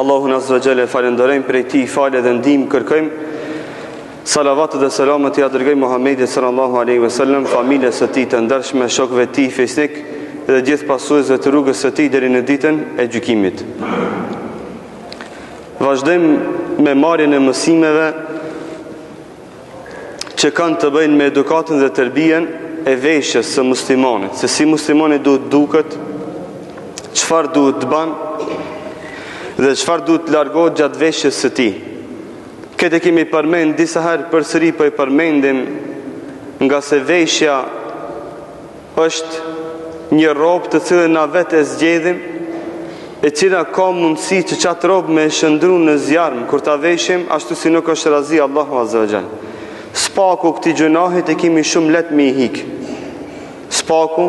Allahun azza wa jalla falenderojmë, prej tij falë dhe ndihmë kërkojmë. Salavat dhe selamet ja dërgojmë Muhamedit sallallahu alaihi wasallam, familjes së tij të ndershme, shokëve të tij fesnik dhe gjithë pasuesve të rrugës së tij deri në ditën e gjykimit. Vazhdojmë me marrjen e mësimeve që kanë të bëjnë me edukatën dhe tërbijen e veshjes së muslimanit, se si muslimani duhet duket, çfarë duhet të banë dhe çfarë duhet të largohet gjatë veshjes së tij. Këtë kemi përmend disa herë, përsëri po e përmendim, nga se veshja është një robë të cilën na vetë e zgjedhim, e cila ka mundësi që qatë robë me shëndru në zjarm kur ta veshim, ashtu si nuk është razi Allahu azza wa jall. Spaku këtij gjunahit e kemi shumë lehtë me i hik. Spaku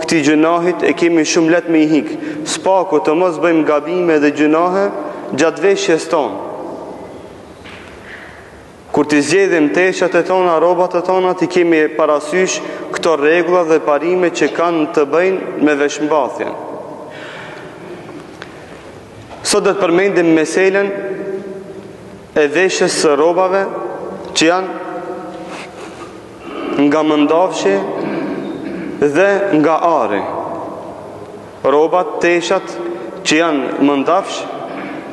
këtij gjunahit e kemi shumë lehtë me i hik. Spaku të mos bëjmë gabime dhe gjunahe gjatë veshjes tonë. Kur të zgjedhim teshat e tona, rrobat e tona, ti kemi parasysh këto rregulla dhe parime që kanë të bëjnë me veshmbathjen. Sot do të përmendim meselen e veshjes së rrobave që janë nga mëndafshi dhe nga ari. Rrobat, teshat që janë mëndafsh,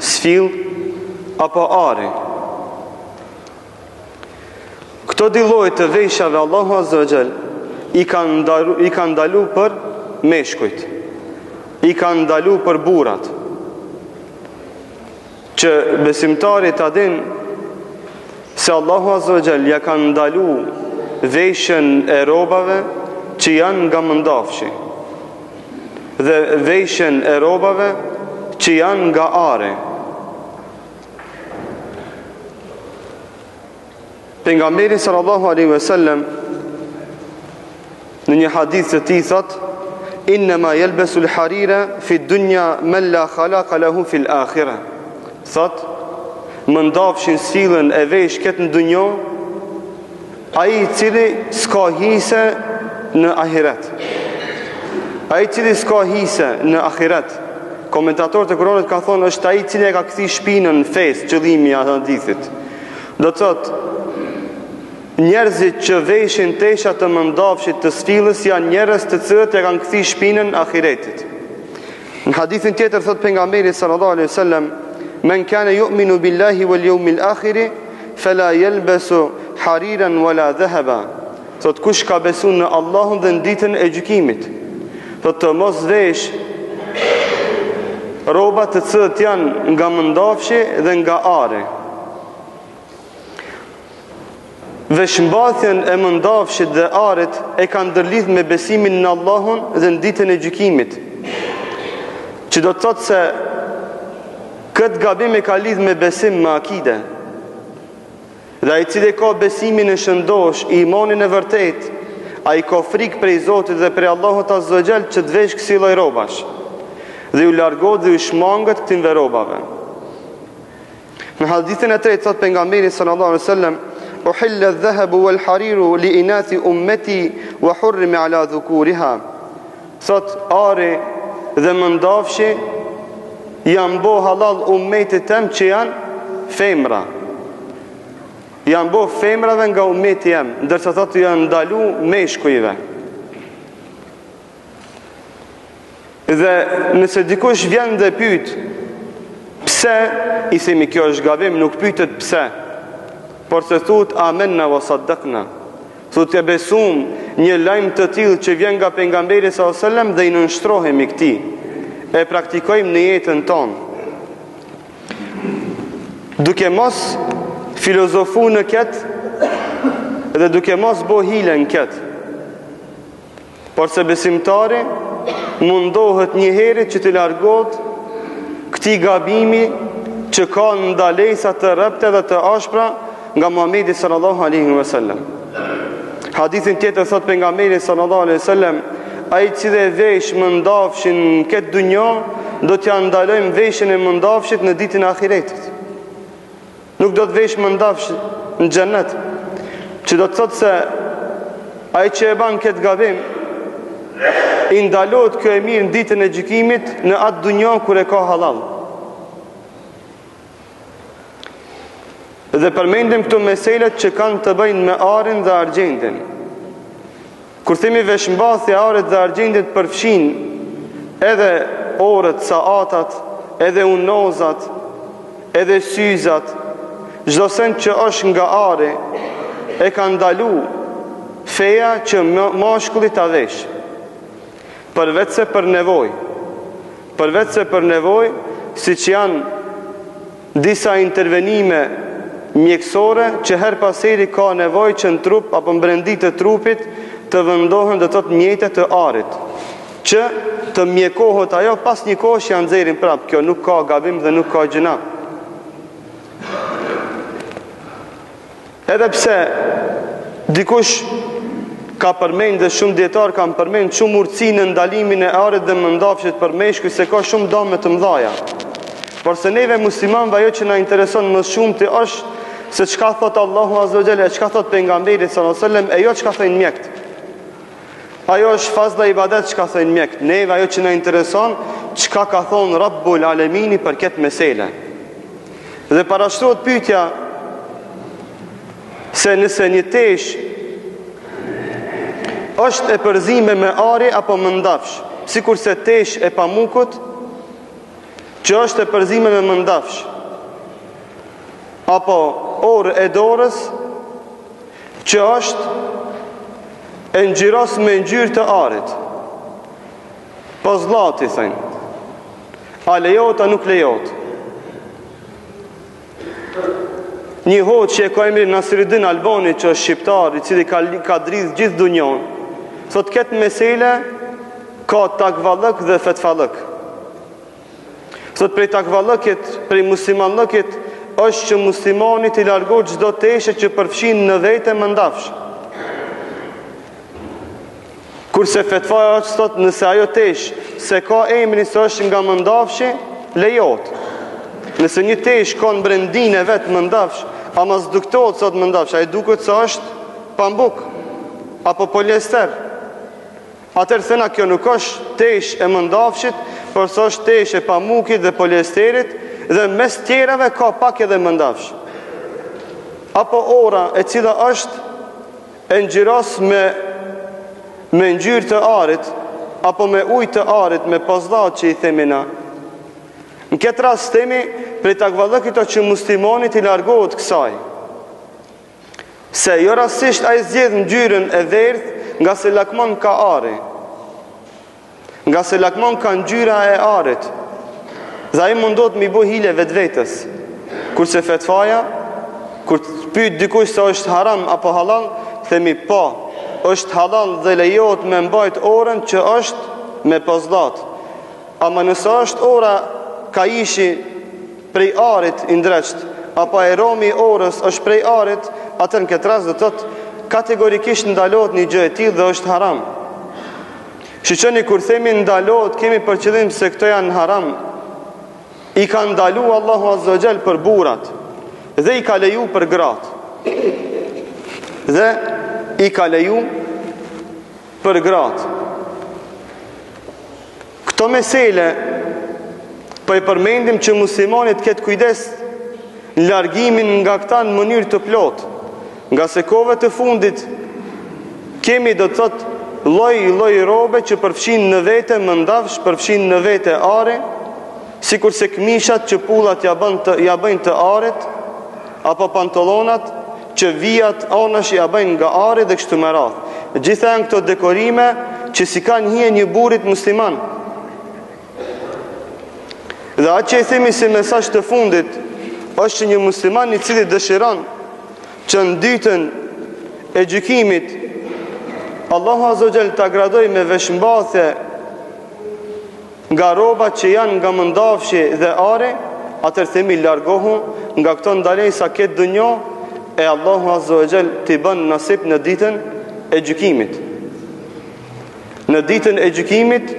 sfill apo ari. Këto dy lloje të veshjave Allahu azza wa jall i kanë ndalu për meshkujt, i kanë ndalu për burrat, që besimtarit ta din se Allahu azza wa jall ja kanë ndalu veshjen e rrobave që janë nga mëndafshi dhe veshjen e rrobave që janë nga ari. Pejgamberi sallallahu alaihi wasallam në një hadith të tij thot: "Inma yalbasu al-harira fi ad-dunya man la khalaqa lahu fi al-akhirah." Thot, mëndafshin sfillën e vesh këtë në dunjë ai i cili s'ka hise në ahiret. Ai i cili s'ka hise në ahiret. Komentatorët e Kuranit kanë thonë është ai i cili e ka kthy shpinën në fes, qëllimi i hadithit. Do të thotë njerëzit që veshin tesha të mëndafshit të sfillës janë njerëz të cilët e kanë kthy shpinën ahiretit. Në hadithin tjetër thot pejgamberi sallallahu alaihi wasallam: "Men kana yu'minu billahi wal yawmil akhir fala yalbasu hariran wala dhahaba." Thot kush ka besuar në Allahun dhe në ditën e gjykimit, thot të mos vesh rroba të cilët janë nga mëndafshi dhe nga ari. Veshmbathjen e mëndafshit dhe arit e kanë ndërlidh me besimin në Allahun dhe në ditën e gjykimit, që do të thotë se këtë gabim e ka lidh me besim me akide. Dhe ai cili ka besimin e shëndosh, imanin e vërtet, ai ka frikë prej Zotit dhe prej Allahut azza wa jall që të vesh kësaj lloj rrobash dhe ju largohet dhe ju shmanget këtyre rrobave. Në hadithin e tretë thot pejgamberi sallallahu alaihi wasallam: "Uhilla adh-dhahabu wal-hariru li inathi ummati wa hurrima ala dhukuriha." Thot ari dhe mëndafshi janë bo halal ummetit tem që janë femra. Janë bo femrave nga ummeti jem, ndërsa thot janë ndalu meshkujve. Dhe nëse dikush vjen dhe pyet pse, i themi kjo është gabim, nuk pyetet pse, por se thot amenna wa saddaqna. Thot e besum një lajm të tillë që vjen nga pejgamberi sallallahu alajhi wasallam dhe i nënshtrohemi këtij, e praktikojmë në jetën tonë, duke mos filozofu në këtë dhe duke mos bo hile në këtë. Por se besimtari mundohet një herë që të largohet këtij gabimi që ka ndalesa të rrepte dhe të ashpra nga Muhamedi sallallahu alaihi wasallam. Hadithin tjetër thot pejgamberi sallallahu alaihi wasallam: "Ai që vesh mëndafshin në këtë dunjë, do t'ja ndalojmë veshjen e mëndafshit në ditën e ahiretit." Nuk do të vesh mëndafsh në xhennet, që do të thotë se ai që e ban këtë gabim i ndalohet kjo e mirë në ditën e gjykimit në atë dunjë kur e ka halal. Dhe përmendim këtu meselet që kanë të bëjnë me arin dhe argjendin. Kur themi veshmbathja e arit dhe argjendit përfshin edhe orët, saatat, edhe unozat, edhe syzat, çdo send që është nga ari e ka ndalu feja që mashkulli ta vesh. Përveç se për nevojë, siç janë disa intervenime mjekësore që her pas heri ka nevojë që në trup apo brendit të trupit të vendohen dhe të mjetet të arit, që të mjekohet ajo pas një kohë që janë nxjerrin prap. Kjo nuk ka gabim dhe nuk ka gjëna. Edhe pse dikush ka përmend dhe shumë dietar kanë përmend shumë urtësi në ndalimin e arit dhe mëndafshit për meshkuj, se ka shumë dëme të mëdha. Por se neve muslimanëve ajo që na intereson më shumë të është se çka thot Allahu Azza wa Jalla, çka thot pejgamberi sallallahu alaihi wasallam, e jo çka thënë mjekt. Ajo është fazla ibadet çka thënë mjekt. Neve ajo që na intereson, çka ka thonë Rabbul Alemini për këtë mesele. Dhe parashtrohet pyetja se nëse një tesh është e përzime me ari apo mëndafsh, sikur se tesh e pamukut që është e përzime me mëndafsh, apo orë e dorës që është e ngjyros me ngjyrë të arit, pozllati thënë, a lejohet a nuk lejohet? Një hoqë që e ka emrin Nasiruddin Albani, që është shqiptar, i cili ka dridh gjithë dunjon, thot këtë mesele ka takvallëk dhe fetvallëk. Thot prej takvallëkit, prej muslimanllëkit është që muslimani t'i largohet çdo teshe që përfshin në vete mëndafsh. Kurse fetvaja është thot nëse ajo tesh se ka emrin se është nga mëndafshi, lejohet. Nëse një tesh ka në brendin e vetë mëndafsh, ama s'duktohet sot mëndafsh, a i duket se është pambuk apo polyester, atëherë thëna kjo nuk është tesh e mëndafshit, por së është tesh e pamukit dhe polyesterit, dhe mes tjerave ka pak edhe mëndafsh. Apo ora e cila është e ngjyros me ngjyrë të arit, apo me ujë të arit, me pozllat që i themi na. Në këtë rast themi prej takvallëkit që muslimani t'i largohet kësaj, se jo rastisht ai zgjedh ngjyrën e verdhë nga se lakmon ka ari, nga se lakmon ka ngjyra e arit, dhe ai mundot mi bo hile vetvetes. Kurse fetvaja, kur pyet dikush se është haram apo halal, themi po, është halal dhe lejohet me mbajt orën që është me pozllat. Ama nëse është ora ka ishi prej arit i ndreqt, apo e romi orës është prej arit, atër në këtë rast dhe tëtë kategorikisht ndalohet një gjë e tillë dhe është haram. Shqyqeni kur themi ndalohet, kemi për qëllim se këto janë haram. I ka ndalu Allahu Azza wa Jall për burrat dhe i ka leju për gratë. Dhe i ka leju për gratë. Këto mesele po i përmendim që muslimanit këtë kujdes në largimin nga këta në mënyrë të plotë, nga se kohëve të fundit kemi do të thotë lloj robe që përfshin në vete mëndafsh, përfshin në vete are, sikur se këmishat që pullat ja bëjnë të arit, apo pantolonat që vijat anash ja bëjnë nga ari dhe kështu me radhë. Gjitha janë këto dekorime që si kanë hije një burrit musliman. Dhe atë që i themi si mesazh të fundit është që një musliman i cili dëshiron që në ditën e gjykimit Allahu Azza wa Jall ta gradoj me veshmbathje nga robat që janë nga mëndafshi dhe ari, atër themi largohu nga këto ndalesa këtë dunjo, e Allahu Azza wa Jall t'i bën nasip në ditën e gjykimit. Në ditën e gjykimit,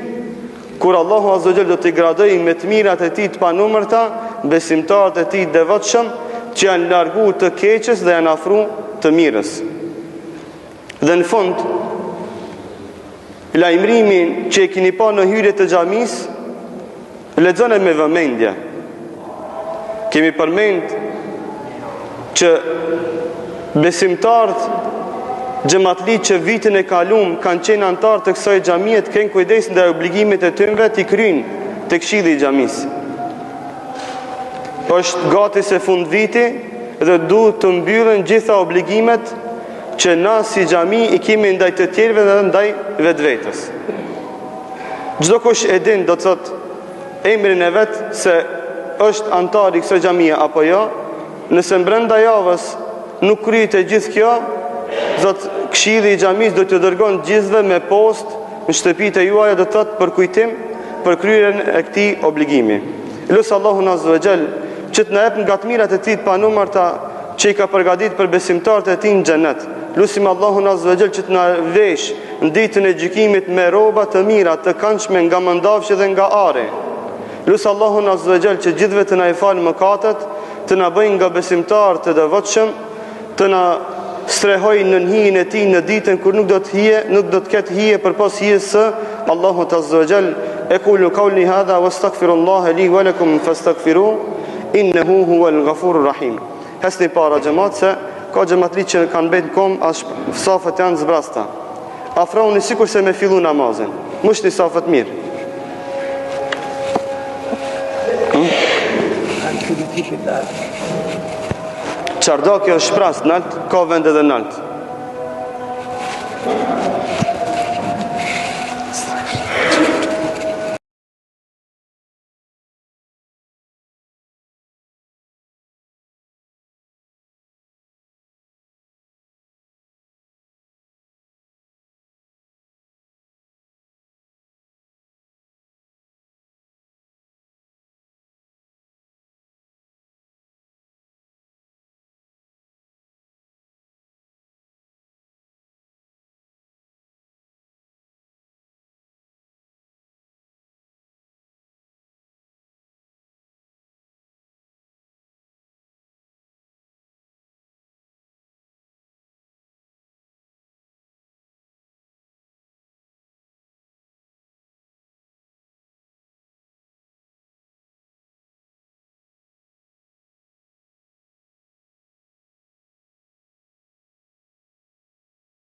kur Allahu Azza wa Jall do t'i gradoj me të mirat e tij të panumërta, besimtarët e tij devotshëm që janë largu të keqes dhe janë afru të mirës. Dhe në fund, lajmërimin që e keni pa në hyrje të xhamis, lexoni me vëmendje. Kemi përmend që besimtarët xhamatlit që vitin e kaluar kanë qenë antar të kësaj xhamie të kenë kujdes ndaj obligimet e tyre të kryjnë tek këshilli i xhamisë. Është gati se fund viti dhe duhet të mbyllen gjitha obligimet që na si xhami i kemi ndaj të tjerëve dhe ndaj vetvetes. Çdo kush e din do të thotë emrin e vet se është antar i kësaj xhamie apo jo. Nëse brenda javës nuk kryhet e gjithë kjo, zot këshilli i xhamisë do t'ju dërgon gjithëve me post në shtëpitë e juaja, do të thotë për kujtim për kryerjen e këtij obligimi. Lut Allahun azza wa xal që të na jap nga të mirat e tij të panumërta që i ka përgatitur për besimtarët e tij në xhenet. Lutim Allahun azza wa xal që të na vesh në ditën e gjykimit me rroba të mira, të këndshme nga mëndafshi dhe nga ari. Lut Allahun azza wa xal që gjithëve të na i fal mëkatet, të na bëjnë nga besimtarë të devotshëm, të na strehoj në hijen e tij në ditën kur nuk do të ketë hije përpas hijes së Allahut azza wa xal. Aqulu qawli hadha wastaghfirullaha li wa lakum fastaghfiruhu innahu huwal ghafurur rahim. Hasni para xhamat se ka xhamatlit që kanë bërë kom as safat janë zbrasta. Afrohuni sikur se me fillu namazin. Mushni safat mirë. Çardaki është shpras nalt, ka vende dhe nalt.